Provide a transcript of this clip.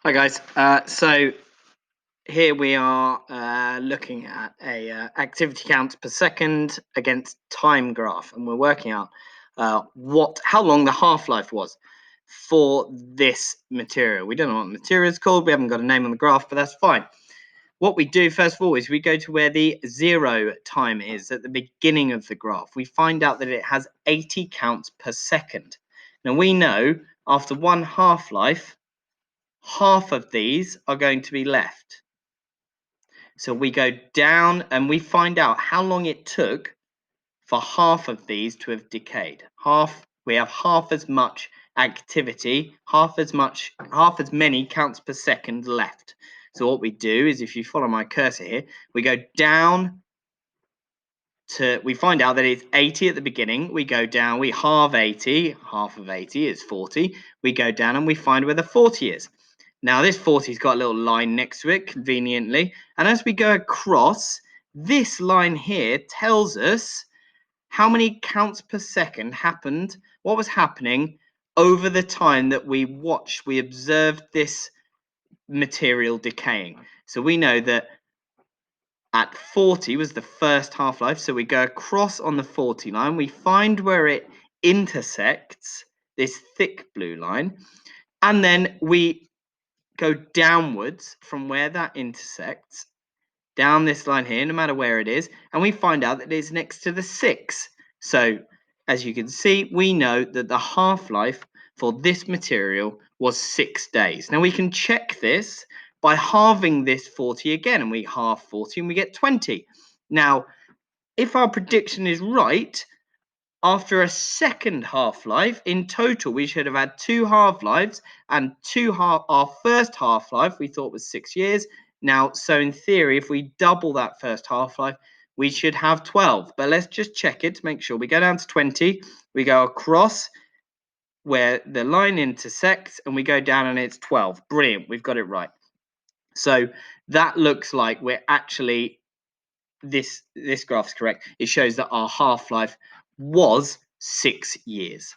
Hi guys. So here we are looking at a activity count per second against time graph, and we're working out how long the half-life was for this material. We don't know what the material is called. We haven't got a name on the graph, but that's fine. What we do first of all is we go to where the 0 time is at the beginning of the graph. We find out that it has 80 counts per second. Now we know after one half-life, half of these are going to be left. So we go down and we find out how long it took for half of these to have decayed. We have half as much activity, half as many counts per second left. So what we do is, if you follow my cursor here, we go down we find out that it's 80 at the beginning. We go down, we halve 80, half of 80 is 40. We go down and we find where the 40 is. Now this 40's got a little line next to it conveniently, and as we go across, this line here tells us how many counts per second happened, what was happening over the time that we observed this material decaying. So we know that at 40 was the first half-life, so we go across on the 40 line, we find where it intersects this thick blue line, and then we go downwards from where that intersects, down this line here, no matter where it is, and we find out that it's next to the 6. So, as you can see, we know that the half-life for this material was 6 days. Now, we can check this by halving this 40 again, and we halve 40 and we get 20. Now, if our prediction is right, after a second half-life, in total, we should have had 2 half-lives, and our first half-life we thought was 6 years. Now, so in theory, if we double that first half-life, we should have 12. But let's just check it to make sure. We go down to 20, we go across where the line intersects, and we go down and it's 12. Brilliant, we've got it right. So that looks like we're actually, this graph's correct. It shows that our half-life was 6 years.